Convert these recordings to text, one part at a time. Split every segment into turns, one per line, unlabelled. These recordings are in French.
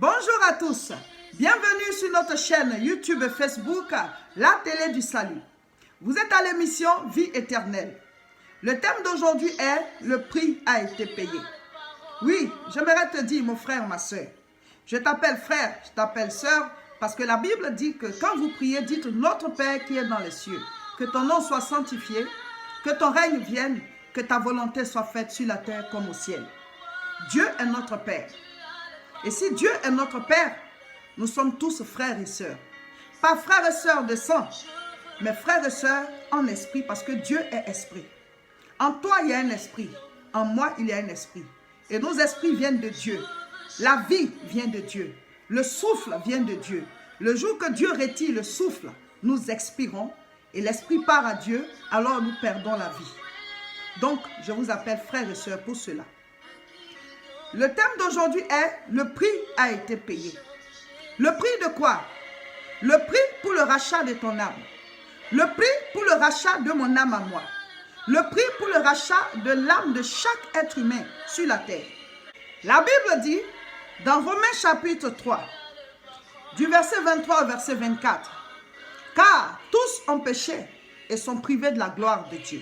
Bonjour à tous, bienvenue sur notre chaîne YouTube et Facebook, la télé du salut. Vous êtes à l'émission Vie éternelle. Le thème d'aujourd'hui est « Le prix a été payé ». Oui, j'aimerais te dire mon frère, ma soeur. Je t'appelle frère, je t'appelle sœur, parce que la Bible dit que quand vous priez, dites « Notre Père qui est dans les cieux ». Que ton nom soit sanctifié, que ton règne vienne, que ta volonté soit faite sur la terre comme au ciel. Dieu est notre Père. Et si Dieu est notre Père, nous sommes tous frères et sœurs. Pas frères et sœurs de sang, mais frères et sœurs en esprit, parce que Dieu est esprit. En toi, il y a un esprit. En moi, il y a un esprit. Et nos esprits viennent de Dieu. La vie vient de Dieu. Le souffle vient de Dieu. Le jour que Dieu retire le souffle, nous expirons et l'esprit part à Dieu, alors nous perdons la vie. Donc, je vous appelle frères et sœurs pour cela. Le thème d'aujourd'hui est « Le prix a été payé ». Le prix de quoi? Le prix pour le rachat de ton âme. Le prix pour le rachat de mon âme à moi. Le prix pour le rachat de l'âme de chaque être humain sur la terre. La Bible dit, dans Romains chapitre 3, du verset 23 au verset 24, « Car tous ont péché et sont privés de la gloire de Dieu.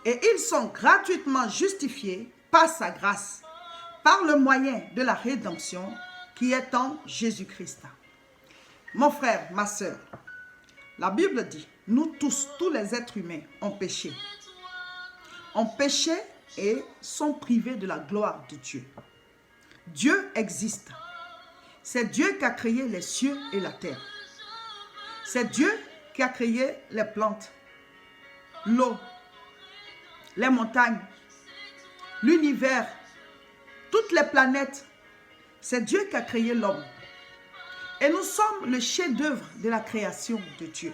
Et ils sont gratuitement justifiés par sa grâce, par le moyen de la rédemption qui est en Jésus-Christ. » Mon frère, ma soeur, la Bible dit, nous tous les êtres humains ont péché. Ont péché et sont privés de la gloire de Dieu. Dieu existe. C'est Dieu qui a créé les cieux et la terre. C'est Dieu qui a créé les plantes, l'eau, les montagnes, l'univers, toutes les planètes. C'est Dieu qui a créé l'homme. Et nous sommes le chef-d'œuvre de la création de Dieu.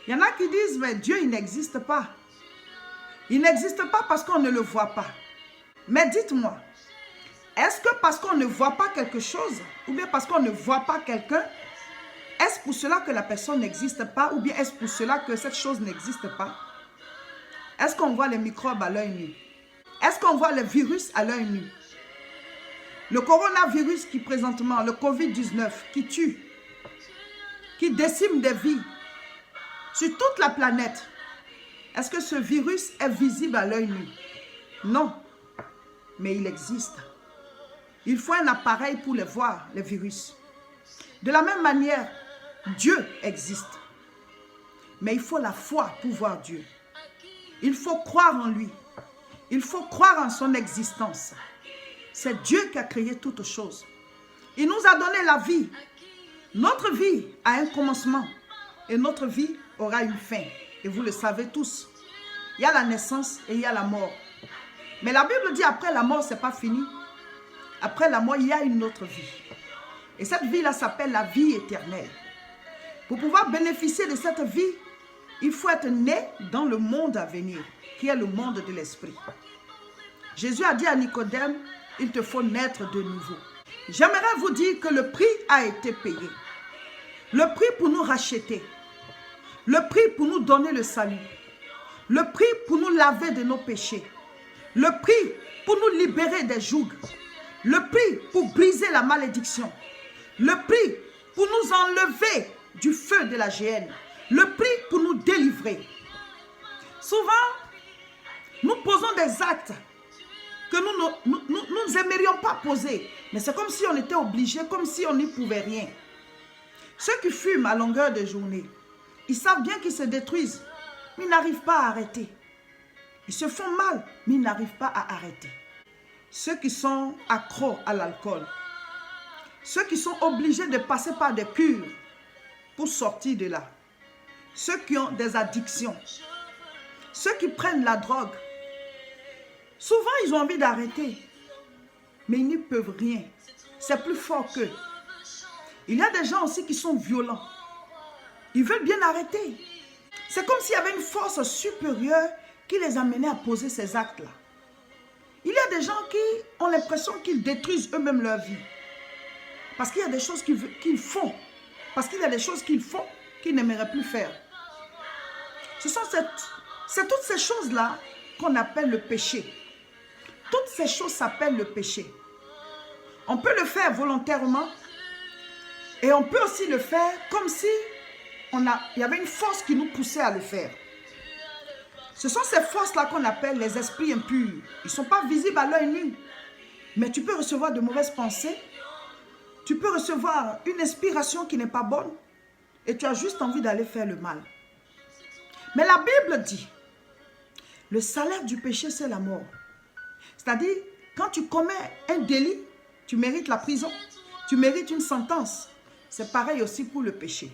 Il y en a qui disent, mais Dieu, il n'existe pas. Il n'existe pas parce qu'on ne le voit pas. Mais dites-moi, est-ce que parce qu'on ne voit pas quelque chose, ou bien parce qu'on ne voit pas quelqu'un, est-ce pour cela que la personne n'existe pas, ou bien est-ce pour cela que cette chose n'existe pas? Est-ce qu'on voit les microbes à l'œil nu? Est-ce qu'on voit les virus à l'œil nu? Le coronavirus qui présentement, le Covid-19, qui tue, qui décime des vies sur toute la planète, est-ce que ce virus est visible à l'œil nu? Non, mais il existe. Il faut un appareil pour les voir, les virus. De la même manière, Dieu existe. Mais il faut la foi pour voir Dieu. Il faut croire en lui. Il faut croire en son existence. C'est Dieu qui a créé toutes choses. Il nous a donné la vie. Notre vie a un commencement et notre vie aura une fin. Et vous le savez tous. Il y a la naissance et il y a la mort. Mais la Bible dit après la mort, ce n'est pas fini. Après la mort, il y a une autre vie. Et cette vie-là s'appelle la vie éternelle. Pour pouvoir bénéficier de cette vie, il faut être né dans le monde à venir, qui est le monde de l'esprit. Jésus a dit à Nicodème, il te faut naître de nouveau. J'aimerais vous dire que le prix a été payé. Le prix pour nous racheter. Le prix pour nous donner le salut. Le prix pour nous laver de nos péchés. Le prix pour nous libérer des jougs. Le prix pour briser la malédiction. Le prix pour nous enlever du feu de la géhenne. Le prix pour nous délivrer. Souvent, nous posons des actes que nous n'aimerions pas poser. Mais c'est comme si on était obligé, comme si on n'y pouvait rien. Ceux qui fument à longueur de journée, ils savent bien qu'ils se détruisent, mais ils n'arrivent pas à arrêter. Ils se font mal, mais ils n'arrivent pas à arrêter. Ceux qui sont accros à l'alcool, ceux qui sont obligés de passer par des cures pour sortir de là, ceux qui ont des addictions, ceux qui prennent la drogue, souvent ils ont envie d'arrêter, mais ils n'y peuvent rien. C'est plus fort qu'eux. Il y a des gens aussi qui sont violents. Ils veulent bien arrêter. C'est comme s'il y avait une force supérieure qui les amenait à poser ces actes-là. Il y a des gens qui ont l'impression qu'ils détruisent eux-mêmes leur vie. Parce qu'il y a des choses qu'ils font. Parce qu'il y a des choses qu'ils font qu'ils n'aimeraient plus faire. C'est toutes ces choses-là qu'on appelle le péché. Toutes ces choses s'appellent le péché. On peut le faire volontairement et on peut aussi le faire comme si il y avait une force qui nous poussait à le faire. Ce sont ces forces-là qu'on appelle les esprits impurs. Ils ne sont pas visibles à l'œil nu. Mais tu peux recevoir de mauvaises pensées. Tu peux recevoir une inspiration qui n'est pas bonne. Et tu as juste envie d'aller faire le mal. Mais la Bible dit, le salaire du péché, c'est la mort. C'est-à-dire, quand tu commets un délit, tu mérites la prison. Tu mérites une sentence. C'est pareil aussi pour le péché.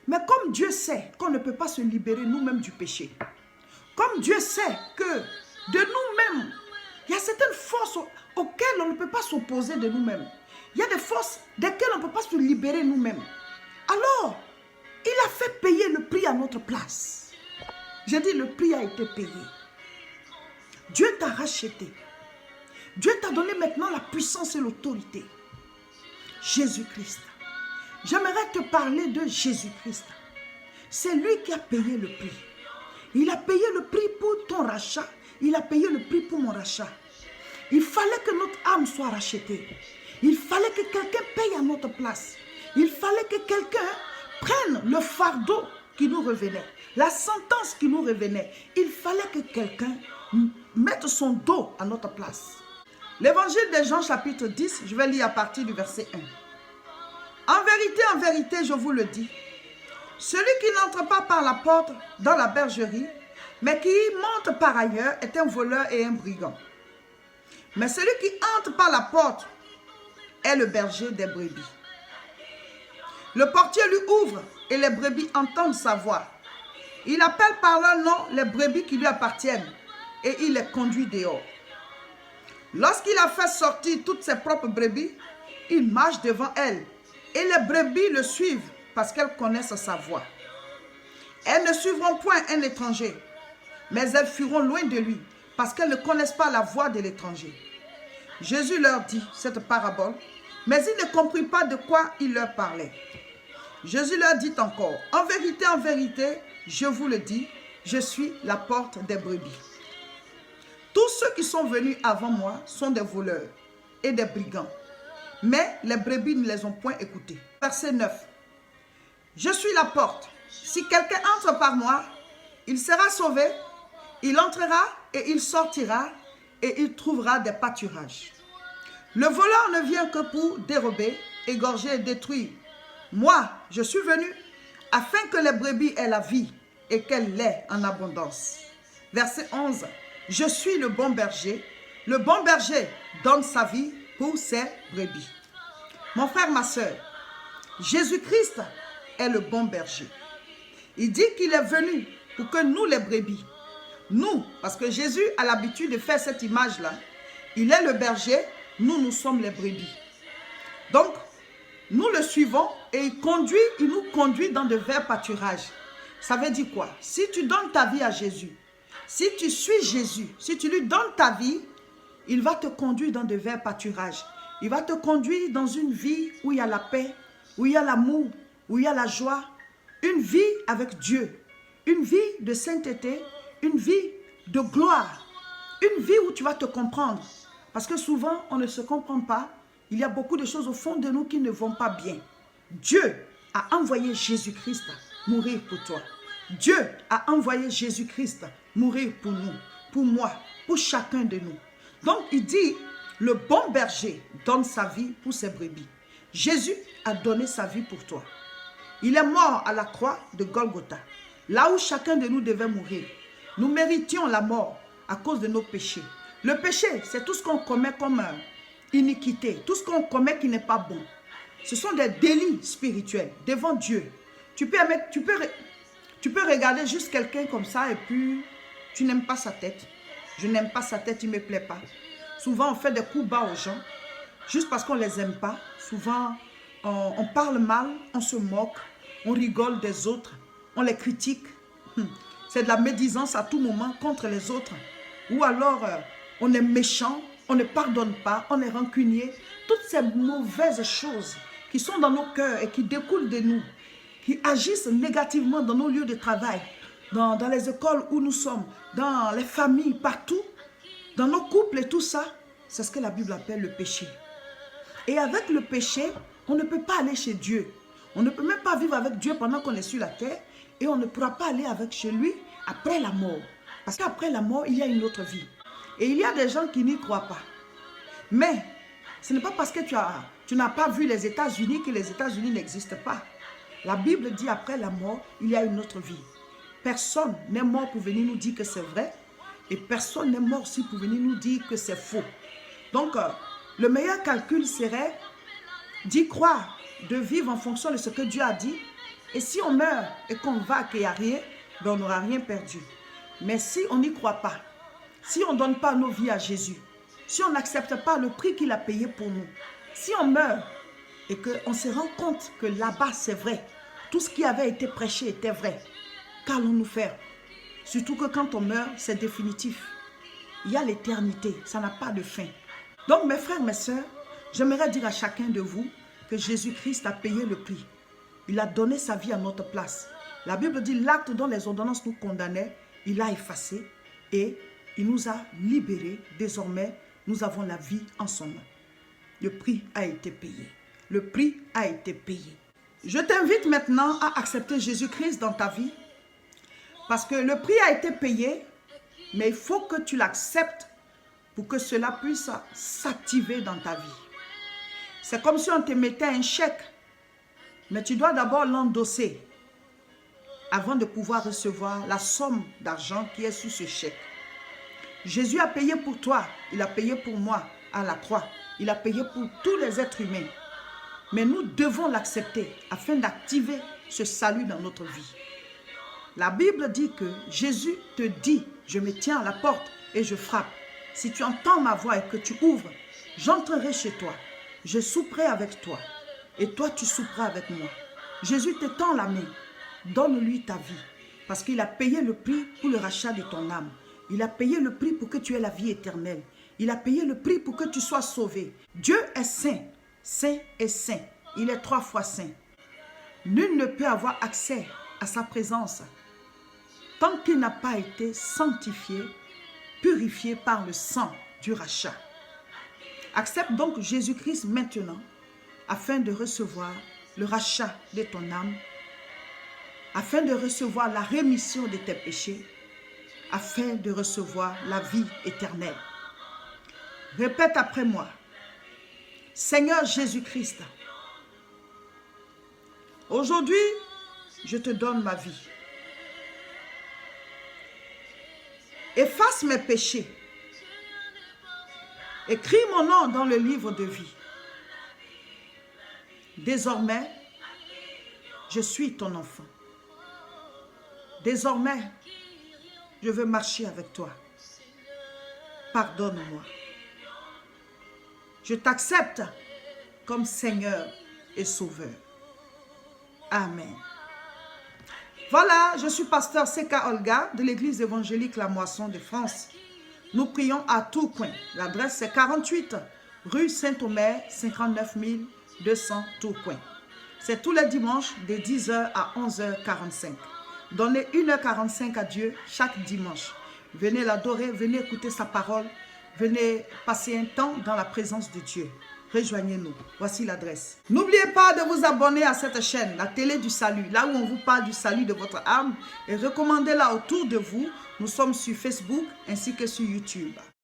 Mais comme Dieu sait qu'on ne peut pas se libérer nous-mêmes du péché, comme Dieu sait que de nous-mêmes, il y a certaines forces auxquelles on ne peut pas s'opposer de nous-mêmes. Il y a des forces desquelles on ne peut pas se libérer nous-mêmes. Alors, il a fait payer le prix à notre place. J'ai dit, le prix a été payé. Dieu t'a racheté. Dieu t'a donné maintenant la puissance et l'autorité. Jésus-Christ. J'aimerais te parler de Jésus-Christ. C'est lui qui a payé le prix. Il a payé le prix pour ton rachat. Il a payé le prix pour mon rachat. Il fallait que notre âme soit rachetée. Il fallait que quelqu'un paye à notre place. Il fallait que quelqu'un prenne le fardeau qui nous revenait. La sentence qui nous revenait. Il fallait que quelqu'un mette son dos à notre place. L'évangile de Jean chapitre 10, je vais lire à partir du verset 1. En vérité, je vous le dis, celui qui n'entre pas par la porte dans la bergerie, mais qui y monte par ailleurs, est un voleur et un brigand. Mais celui qui entre par la porte est le berger des brebis. Le portier lui ouvre et les brebis entendent sa voix. Il appelle par leur nom les brebis qui lui appartiennent et il les conduit dehors. Lorsqu'il a fait sortir toutes ses propres brebis, il marche devant elles et les brebis le suivent parce qu'elles connaissent sa voix. Elles ne suivront point un étranger, mais elles fuiront loin de lui parce qu'elles ne connaissent pas la voix de l'étranger. Jésus leur dit cette parabole, mais ils ne comprirent pas de quoi il leur parlait. Jésus leur dit encore, en vérité, je vous le dis, je suis la porte des brebis. Tous ceux qui sont venus avant moi sont des voleurs et des brigands, mais les brebis ne les ont point écoutés. Verset 9. Je suis la porte. Si quelqu'un entre par moi, il sera sauvé, il entrera et il sortira et il trouvera des pâturages. Le voleur ne vient que pour dérober, égorger et détruire. Moi, je suis venu afin que les brebis aient la vie et qu'elles l'aient en abondance. Verset 11. Je suis le bon berger. Le bon berger donne sa vie pour ses brebis. Mon frère, ma soeur, Jésus-Christ est le bon berger. Il dit qu'il est venu pour que nous, les brebis, nous, parce que Jésus a l'habitude de faire cette image-là, il est le berger, nous sommes les brebis. Donc, nous le suivons et il nous conduit dans de verts pâturages. Ça veut dire quoi? Si tu donnes ta vie à Jésus, si tu suis Jésus, si tu lui donnes ta vie, il va te conduire dans de verts pâturages. Il va te conduire dans une vie où il y a la paix, où il y a l'amour, où il y a la joie. Une vie avec Dieu, une vie de sainteté, une vie de gloire, une vie où tu vas te comprendre. Parce que souvent, on ne se comprend pas. Il y a beaucoup de choses au fond de nous qui ne vont pas bien. Dieu a envoyé Jésus-Christ mourir pour toi. Dieu a envoyé Jésus-Christ mourir pour nous, pour moi, pour chacun de nous. Donc, il dit, le bon berger donne sa vie pour ses brebis. Jésus a donné sa vie pour toi. Il est mort à la croix de Golgotha, là où chacun de nous devait mourir. Nous méritions la mort à cause de nos péchés. Le péché, c'est tout ce qu'on commet comme iniquité, tout ce qu'on commet qui n'est pas bon. Ce sont des délits spirituels devant Dieu. Tu peux regarder juste quelqu'un comme ça et puis tu n'aimes pas sa tête. Je n'aime pas sa tête, il ne me plaît pas. Souvent, on fait des coups bas aux gens juste parce qu'on ne les aime pas. Souvent, on parle mal, on se moque, on rigole des autres, on les critique. C'est de la médisance à tout moment contre les autres. Ou alors, on est méchant, on ne pardonne pas, on est rancunier. Toutes ces mauvaises choses qui sont dans nos cœurs et qui découlent de nous, qui agissent négativement dans nos lieux de travail, dans les écoles où nous sommes, dans les familles, partout, dans nos couples et tout ça, c'est ce que la Bible appelle le péché. Et avec le péché, on ne peut pas aller chez Dieu. On ne peut même pas vivre avec Dieu pendant qu'on est sur la terre. Et on ne pourra pas aller chez lui après la mort. Parce qu'après la mort, il y a une autre vie. Et il y a des gens qui n'y croient pas. Mais ce n'est pas parce que tu n'as pas vu les États-Unis que les États-Unis n'existent pas. La Bible dit après la mort, il y a une autre vie. Personne n'est mort pour venir nous dire que c'est vrai. Et personne n'est mort aussi pour venir nous dire que c'est faux. Donc, le meilleur calcul serait d'y croire, de vivre en fonction de ce que Dieu a dit. Et si on meurt et qu'on va qu'il n'y a rien, ben on n'aura rien perdu. Mais si on n'y croit pas, si on ne donne pas nos vies à Jésus, si on n'accepte pas le prix qu'il a payé pour nous, si on meurt et qu'on se rend compte que là-bas c'est vrai, tout ce qui avait été prêché était vrai, qu'allons-nous faire? Surtout que quand on meurt, c'est définitif. Il y a l'éternité, ça n'a pas de fin. Donc mes frères, mes sœurs, j'aimerais dire à chacun de vous que Jésus-Christ a payé le prix. Il a donné sa vie à notre place. La Bible dit l'acte dont les ordonnances nous condamnaient, il a effacé et il nous a libérés. Désormais, nous avons la vie en son nom. Le prix a été payé. Le prix a été payé. Je t'invite maintenant à accepter Jésus-Christ dans ta vie parce que le prix a été payé, mais il faut que tu l'acceptes pour que cela puisse s'activer dans ta vie. C'est comme si on te mettait un chèque, mais tu dois d'abord l'endosser avant de pouvoir recevoir la somme d'argent qui est sur ce chèque. Jésus a payé pour toi, il a payé pour moi à la croix, il a payé pour tous les êtres humains. Mais nous devons l'accepter afin d'activer ce salut dans notre vie. La Bible dit que Jésus te dit, je me tiens à la porte et je frappe. Si tu entends ma voix et que tu ouvres, j'entrerai chez toi, je souperai avec toi et toi tu souperas avec moi. Jésus te tend la main, donne-lui ta vie parce qu'il a payé le prix pour le rachat de ton âme. Il a payé le prix pour que tu aies la vie éternelle. Il a payé le prix pour que tu sois sauvé. Dieu est saint, saint et saint. Il est 3 fois saint. Nul ne peut avoir accès à sa présence tant qu'il n'a pas été sanctifié, purifié par le sang du rachat. Accepte donc Jésus-Christ maintenant afin de recevoir le rachat de ton âme, afin de recevoir la rémission de tes péchés, afin de recevoir la vie éternelle. Répète après moi. Seigneur Jésus-Christ, aujourd'hui, je te donne ma vie. Efface mes péchés. Écris mon nom dans le livre de vie. Désormais, je suis ton enfant. Désormais, je veux marcher avec toi. Pardonne-moi. Je t'accepte comme Seigneur et Sauveur. Amen. Voilà, je suis pasteur Seka Olga de l'église évangélique La Moisson de France. Nous prions à Tourcoing. L'adresse c'est 48 rue Saint-Omer, 59 200 Tourcoing. C'est tous les dimanches de 10h à 11h45. Donnez 1h45 à Dieu chaque dimanche. Venez l'adorer, venez écouter sa parole. Venez passer un temps dans la présence de Dieu. Rejoignez-nous. Voici l'adresse. N'oubliez pas de vous abonner à cette chaîne, la télé du salut, là où on vous parle du salut de votre âme. Et recommandez-la autour de vous. Nous sommes sur Facebook ainsi que sur YouTube.